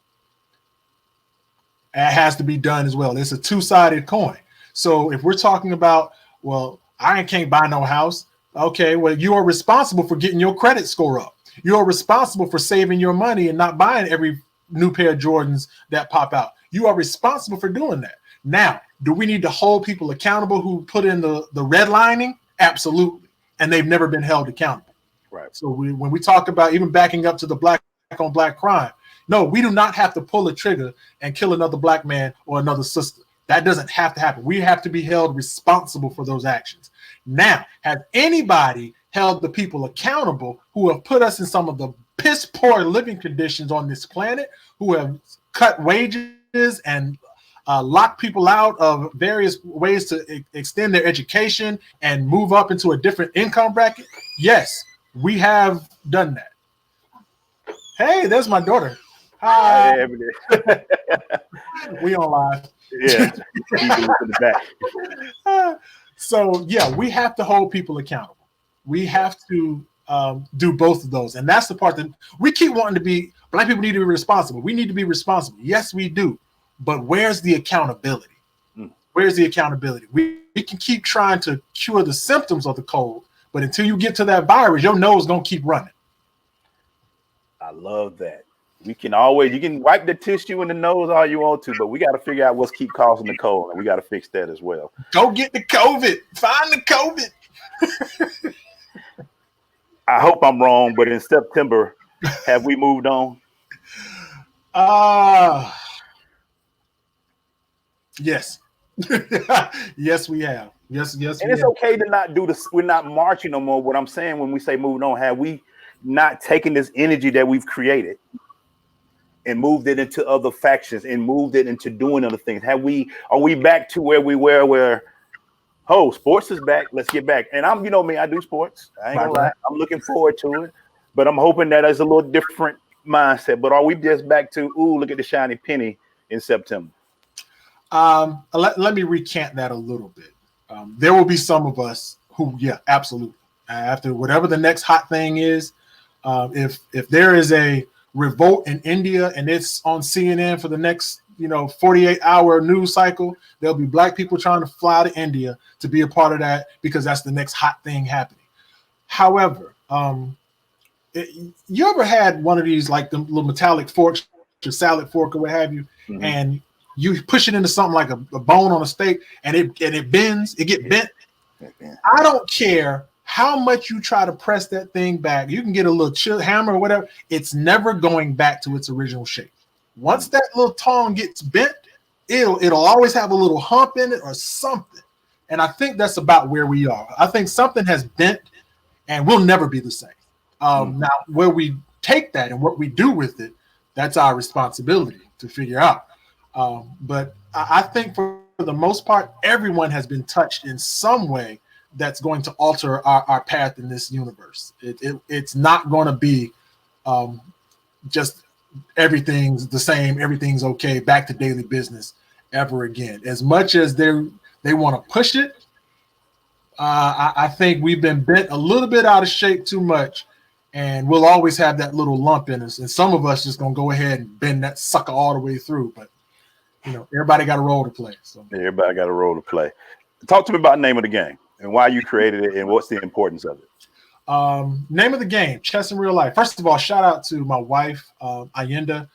It has to be done as well. It's a two-sided coin. So if we're talking about, well, I can't buy no house. Okay, well, you are responsible for getting your credit score up. You are responsible for saving your money and not buying every new pair of Jordans that pop out. You are responsible for doing that. Now, do we need to hold people accountable who put in the redlining? Absolutely. And they've never been held accountable. Right. So when we talk about even backing up to the Black on Black crime, no, we do not have to pull a trigger and kill another Black man or another sister. That doesn't have to happen. We have to be held responsible for those actions. Now, has anybody held the people accountable who have put us in some of the piss poor living conditions on this planet, who have cut wages and locked people out of various ways to extend their education and move up into a different income bracket? Yes, we have done that. Hey, there's my daughter. Hi. We on live. Yeah. People in the back. So yeah, we have to hold people accountable. We have to do both of those, and that's the part that we keep wanting to be. Black people need to be responsible. We need to be responsible. Yes, we do. But where's the accountability? Where's the accountability? We can keep trying to cure the symptoms of the cold, but until you get to that virus, your nose gonna keep running. I love that. You can wipe the tissue in the nose all you want to, but we got to figure out what's keep causing the cold, and we got to fix that as well. Go get the COVID. Find the COVID. I hope I'm wrong, but in September, have we moved on? Yes. Yes, we have. Yes. And it's okay to not do this. We're not marching no more. What I'm saying when we say moving on, have we not taken this energy that we've created and moved it into other factions and moved it into doing other things? Are we back to where we were, where sports is back? Let's get back. And I'm, I do sports. I ain't gonna lie. I'm looking forward to it, but I'm hoping that there's a little different mindset. But are we just back to, look at the shiny penny in September? Let me recant that a little bit. There will be some of us who, yeah, absolutely. After whatever the next hot thing is, if there is a revolt in India and it's on CNN for the next 48-hour news cycle, there'll be black people trying to fly to India to be a part of that because that's the next hot thing happening. However, you ever had one of these like the little metallic forks, your salad fork or what have you, and you push it into something like a bone on a steak and it bends, it get bent? I don't care how much you try to press that thing back. You can get a little hammer or whatever. It's never going back to its original shape. Once that little tongue gets bent, it'll always have a little hump in it or something. And I think that's about where we are. I think something has bent and we'll never be the same. Now, where we take that and what we do with it, that's our responsibility to figure out. But I think for the most part, everyone has been touched in some way that's going to alter our path in this universe. It's not going to be just everything's the same, everything's okay, back to daily business ever again. As much as they want to push it, I think we've been bent a little bit out of shape too much, and we'll always have that little lump in us. And some of us just going to go ahead and bend that sucker all the way through. But, everybody got a role to play. So everybody got a role to play. Talk to me about the name of the game and why you created it and what's the importance of it. Name of the game, Chess in Real Life. First of all, shout out to my wife, Ayenda,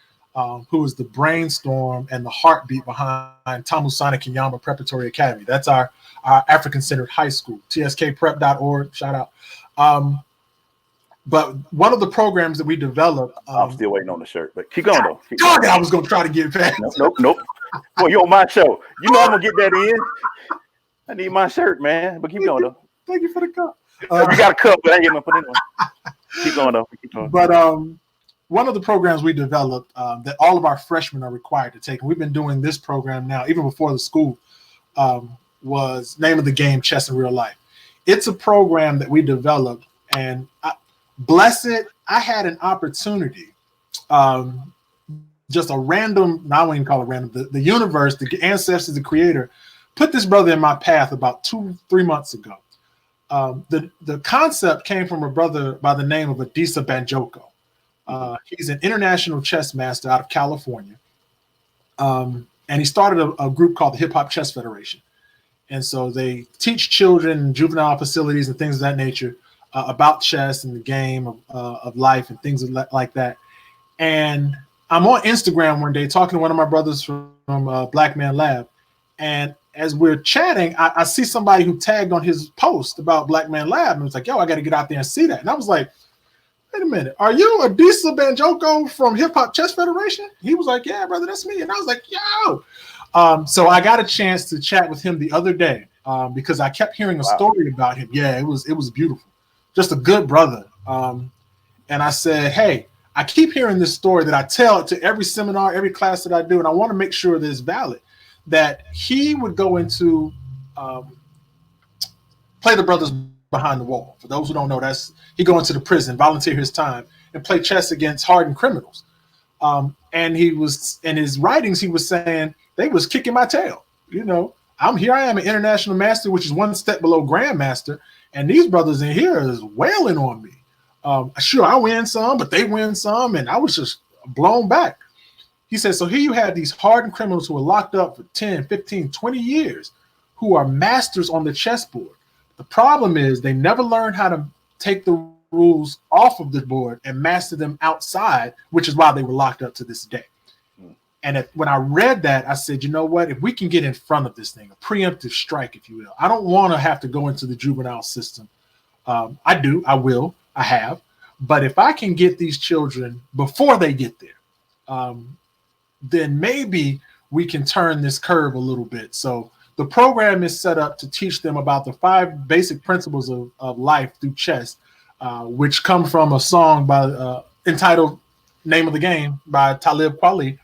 who is the brainstorm and the heartbeat behind Tamusana Kinyama Preparatory Academy. That's our African-centered high school, tskprep.org, shout out. But one of the programs that we developed... I'm still waiting on the shirt, but keep going, though. God, I was going to try to get past. Nope. Well, you're on my show. I'm going to get that in. I need my shirt, man. But keep going, though. Thank you for the cup. You got a cup, but I ain't going to put it in. Keep going, though. Keep going. But one of the programs we developed that all of our freshmen are required to take, and we've been doing this program now, even before the school, was name of the game, Chess in Real Life. It's a program that we developed, and blessed, I had an opportunity, just a random, I won't even call it random, the universe, the ancestors, the creator, put this brother in my path about 2-3 months ago. The concept came from a brother by the name of Adisa Banjoko. He's an international chess master out of California. And he started a group called the Hip Hop Chess Federation. And so they teach children in juvenile facilities and things of that nature about chess and the game of life and things like that. And I'm on Instagram one day talking to one of my brothers from Black Man Lab. And as we're chatting, I see somebody who tagged on his post about Black Man Lab. And was like, yo, I got to get out there and see that. And I was like, wait a minute. Are you Adisa Banjoko from Hip Hop Chess Federation? He was like, yeah, brother, that's me. And I was like, yo. So I got a chance to chat with him the other day because I kept hearing a story about him. Yeah, it was beautiful. Just a good brother. And I said, hey, I keep hearing this story that I tell to every seminar, every class that I do, and I want to make sure that it's valid, that he would go into play the brothers behind the wall. For those who don't know, he go into the prison, volunteer his time, and play chess against hardened criminals. And he was in his writings, he was saying they was kicking my tail. You know, I am an international master, which is one step below grandmaster, and these brothers in here is wailing on me. Sure, I win some, but they win some, and I was just blown back. He said, so here you have these hardened criminals who are locked up for 10, 15, 20 years who are masters on the chessboard. The problem is they never learned how to take the rules off of the board and master them outside, which is why they were locked up to this day. And when I read that, I said, you know what? If we can get in front of this thing, a preemptive strike, if you will. I don't want to have to go into the juvenile system. I will, I have. But if I can get these children before they get there, then maybe we can turn this curve a little bit. So the program is set up to teach them about the 5 basic principles of life through chess, which come from a song entitled Name of the Game by Talib Kweli,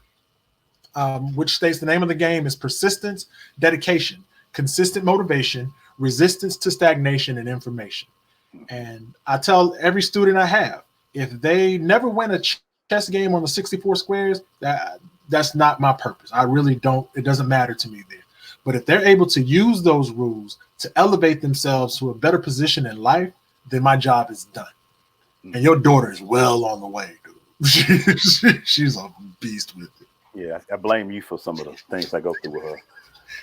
which states the name of the game is persistence, dedication, consistent motivation, resistance to stagnation, and information. And I tell every student I have, if they never win a chess game on the 64 squares, that's not my purpose. I really don't. It doesn't matter to me there. But if they're able to use those rules to elevate themselves to a better position in life, then my job is done. And your daughter is well on the way, dude. She's a beast with it. Yeah, I blame you for some of the things I go through with her.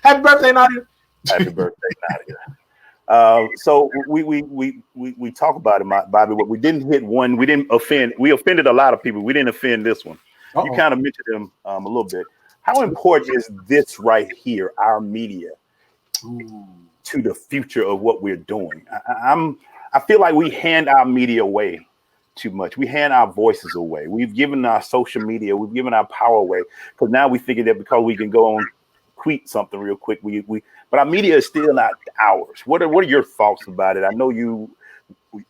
Happy birthday, Nadia. Happy birthday, Nadia. So we talk about it, Bobby, but we didn't hit one. We didn't offend. We offended a lot of people. We didn't offend this one. You kind of mentioned them a little bit. How important is this right here, our media, to the future of what we're doing? I feel like we hand our media away too much. We hand our voices away. We've given our social media, we've given our power away, because now we think that because we can go on tweet something real quick, but our media is still not ours. What are your thoughts about it? I know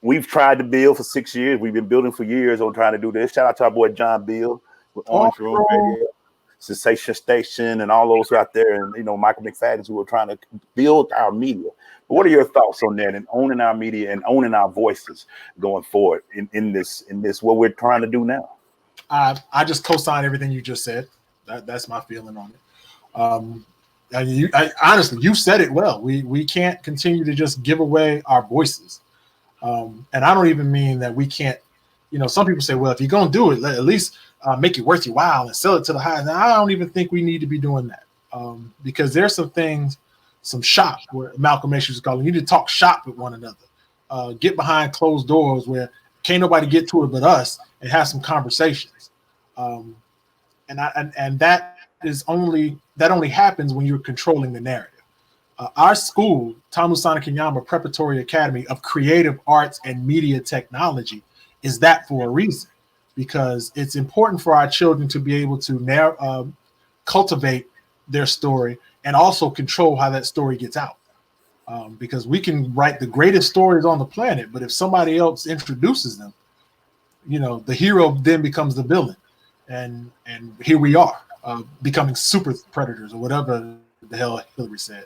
we've tried to build for 6 years. We've been building for years on trying to do this. Shout out to our boy John Bill with Orange Room Radio, Sensation Station, and all those out there, and Michael McFadden's who are trying to build our media. But what are your thoughts on that and owning our media and owning our voices going forward in this what we're trying to do now? I just co-sign everything you just said. That's my feeling on it. Honestly, you said it well. We can't continue to just give away our voices, and I don't even mean that we can't. Some people say, well, if you're gonna do it, at least make it worth your while and sell it to the highest. Now, I don't even think we need to be doing that because there's some things. Some shop where Malcolm X used to call it. You need to talk shop with one another. Get behind closed doors where can't nobody get to it but us and have some conversations. And that only happens when you're controlling the narrative. Our school, Tamusana Kenyama Preparatory Academy of Creative Arts and Media Technology, is that for a reason, because it's important for our children to be able to cultivate their story and also control how that story gets out. Because we can write the greatest stories on the planet, but if somebody else introduces them, the hero then becomes the villain. And here we are, becoming super predators or whatever the hell Hillary said.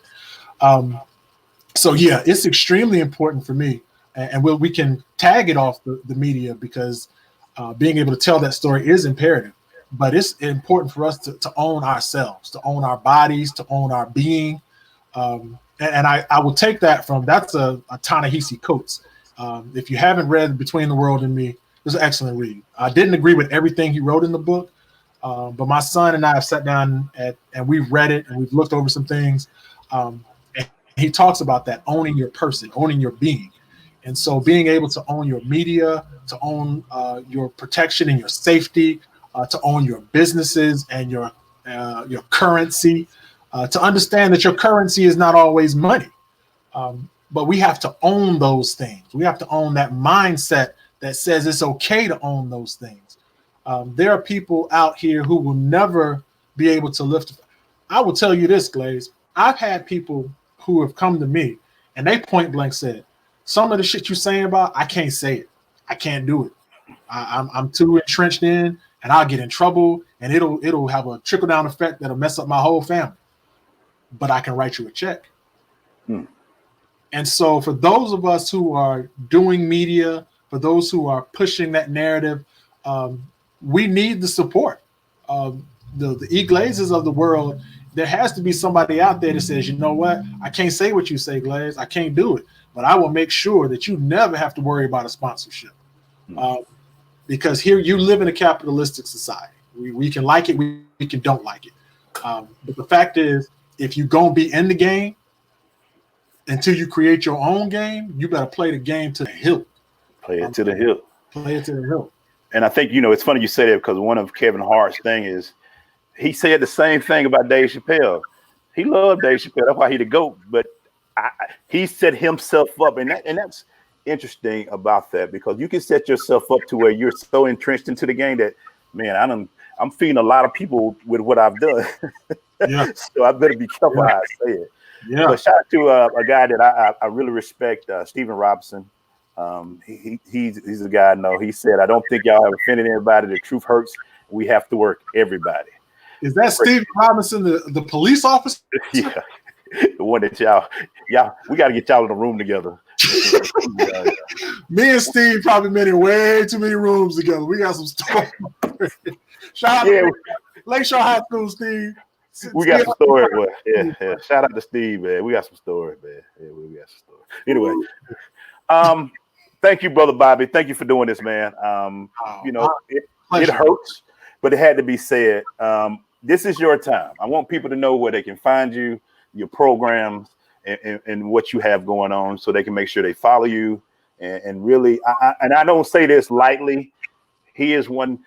So yeah, it's extremely important for me. And we can tag it off the media because being able to tell that story is imperative. But it's important for us to own ourselves, to own our bodies, to own our being. And I will take that that's a Ta-Nehisi Coates. If you haven't read Between the World and Me, it's an excellent read. I didn't agree with everything he wrote in the book, but my son and I have sat down and we've read it and we've looked over some things. And he talks about that, owning your person, owning your being. And so being able to own your media, to own your protection and your safety, to own your businesses and your currency, to understand that your currency is not always money. But we have to own those things. We have to own that mindset that says it's okay to own those things. There are people out here who will never be able to lift. I will tell you this, Glaze. I've had people who have come to me and they point blank said, some of the shit you're saying about, I can't say it. I can't do it. I'm too entrenched in, and I'll get in trouble, and it'll have a trickle down effect that'll mess up my whole family. But I can write you a check. And so for those of us who are doing media, for those who are pushing that narrative, we need the support. The EGlazes of the world, there has to be somebody out there that says, you know what, I can't say what you say, Glaze. I can't do it. But I will make sure that you never have to worry about a sponsorship. Because here you live in a capitalistic society. We can like it, we can don't like it. But the fact is, if you're going to be in the game, until you create your own game, you better play the game to the hilt. Play it to the hilt. Play it to the hilt. And I think, it's funny you say that because one of Kevin Hart's thing is he said the same thing about Dave Chappelle. He loved Dave Chappelle. That's why he the GOAT. But he set himself up. And that's interesting about that, because you can set yourself up to where you're so entrenched into the game that, man, I'm feeding a lot of people with what I've done. Yeah. So I better be careful how I say it. Yeah. But shout out to a guy that I really respect, Stephen Robinson. He's a guy I know. He said, I don't think y'all have offended anybody. The truth hurts. We have to work everybody. Is that Stephen Robinson, the police officer? Yeah. The one that y'all, we got to get y'all in a room together. Me and Steve probably been in way too many rooms together. We got some stories. Shout out to Lakeshore High School, Steve. We got some stories. Yeah. Shout out to Steve, man. We got some stories, man. Yeah, we got some stories. Anyway, thank you, Brother Bobby. Thank you for doing this, man. It hurts, but it had to be said. This is your time. I want people to know where they can find you, your programs, and what you have going on, so they can make sure they follow you. And really, I don't say this lightly. He is one.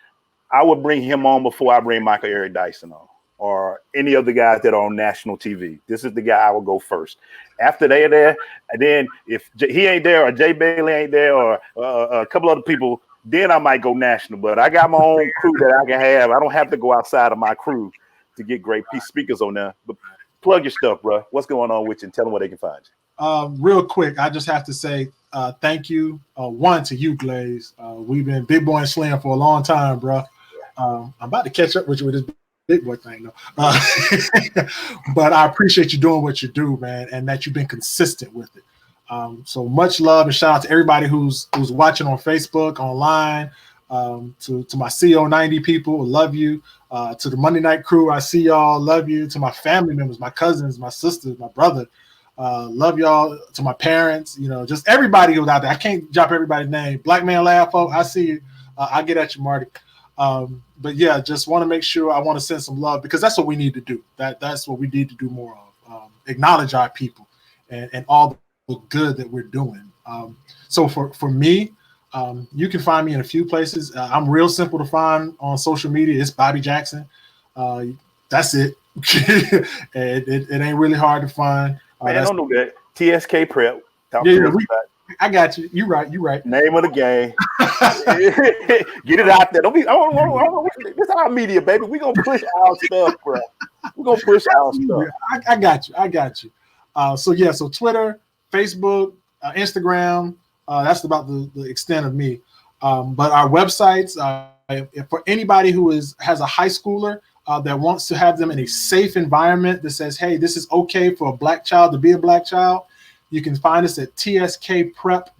I would bring him on before I bring Michael Eric Dyson on, or any of the guys that are on national TV. This is the guy I will go first. After they are there, and then if he ain't there, or Jay Bailey ain't there, or a couple other people, then I might go national. But I got my own crew that I can have. I don't have to go outside of my crew to get great speakers on there. But plug your stuff, bro. What's going on with you? And tell them where they can find you. Real quick, I just have to say thank you. One, to you, Glaze. We've been Big Boy and Slim for a long time, bro. I'm about to catch up with you with this big boy thing, though. But I appreciate you doing what you do, man, and that you've been consistent with it. So much love and shout out to everybody who's watching on Facebook, online, to my CO90 people, love you. To the Monday Night crew, I see y'all, love you. To my family members, my cousins, my sisters, my brother, love y'all. To my parents, just everybody who's out there. I can't drop everybody's name. Black Man Laugh, I see you. I get at you, Marty. But yeah, just want to make sure I want to send some love, because that's what we need to do. That's what we need to do more of. Acknowledge our people and all the good that we're doing. So for me, you can find me in a few places. I'm real simple to find on social media. It's Bobby Jackson. That's it. It ain't really hard to find. Man, I don't know that. TSK Prep. I got you. You right. Name of the game. Get it out there. Don't be. This is our media, baby. We gonna push our stuff, bro. We gonna push our stuff. I got you. So Twitter, Facebook, Instagram. That's about the extent of me. But our websites, for anybody who has a high schooler that wants to have them in a safe environment that says, hey, this is okay for a black child to be a black child, you can find us at tskprep.org.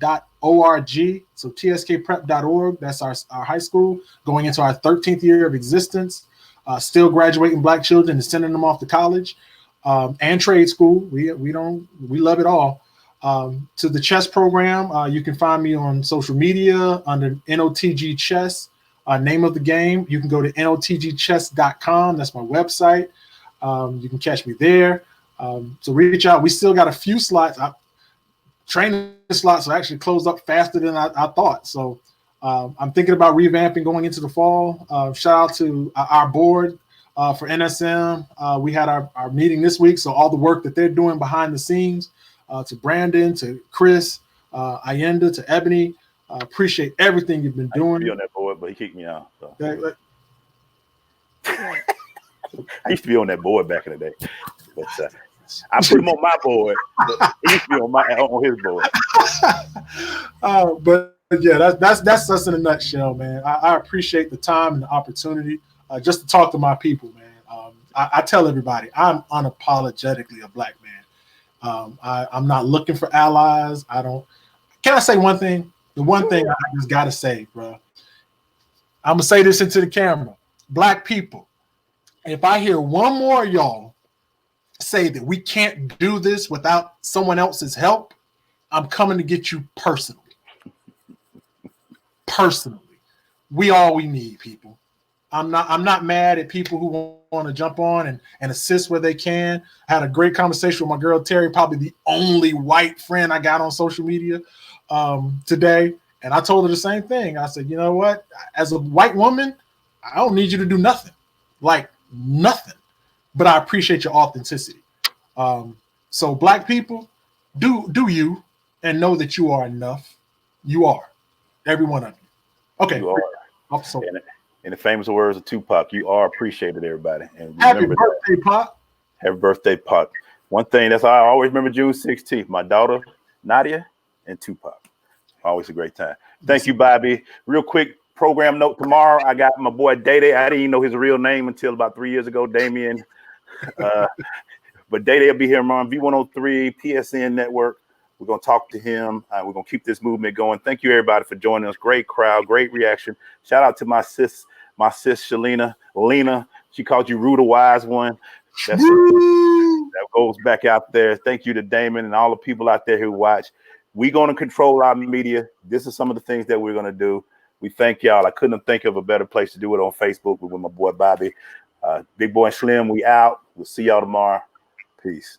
So tskprep.org, that's our high school, going into our 13th year of existence, still graduating black children and sending them off to college, and trade school. We love it all. To the chess program, you can find me on social media under NOTG Chess, name of the game. You can go to notgchess.com. That's my website. You can catch me there. So reach out. We still got a few slots. Training slots are actually closed up faster than I thought. So I'm thinking about revamping going into the fall. Shout out to our board for NSM. We had our meeting this week. So all the work that they're doing behind the scenes, to Brandon, to Chris, Ayenda, to Ebony. Appreciate everything you've been doing. I used to be on that board, but he kicked me out. So. I used to be on that board back in the day, but I put him on my board. But he used to be on his board. But yeah, that's us in a nutshell, man. I appreciate the time and the opportunity just to talk to my people, man. I tell everybody I'm unapologetically a black man. I'm not looking for allies. I don't. Can I say one thing? The one thing I just gotta say, bro. I'm gonna say this into the camera. Black people, if I hear one more of y'all say that we can't do this without someone else's help, I'm coming to get you personally. Personally, we all we need, people. I'm not mad at people who want to jump on and assist where they can. I had a great conversation with my girl Terry, probably the only white friend I got on social media today. And I told her the same thing. I said, you know what? As a white woman, I don't need you to do nothing. Like nothing. But I appreciate your authenticity. So black people, do you and know that you are enough. You are. Every one of you. Okay. You are. In the famous words of Tupac, you are appreciated, everybody. And happy birthday, Pop. Happy birthday, Pop. One thing, that's how I always remember June 16th. My daughter, Nadia, and Tupac. Always a great time. Thank you, Bobby. Real quick program note tomorrow. I got my boy Day Day. I didn't even know his real name until about 3 years ago, Damien. But Day Day will be here on V103 PSN Network. We're going to talk to him. We're going to keep this movement going. Thank you, everybody, for joining us. Great crowd, great reaction. Shout out to my sis Shalina, Lena. She called you Rude, a wise one. That goes back out there. Thank you to Damon and all the people out there who watch. We're going to control our media. This is some of the things that we're going to do. We thank y'all. I couldn't think of a better place to do it on Facebook with my boy Bobby. Big Boy and Slim, we out. We'll see y'all tomorrow. Peace.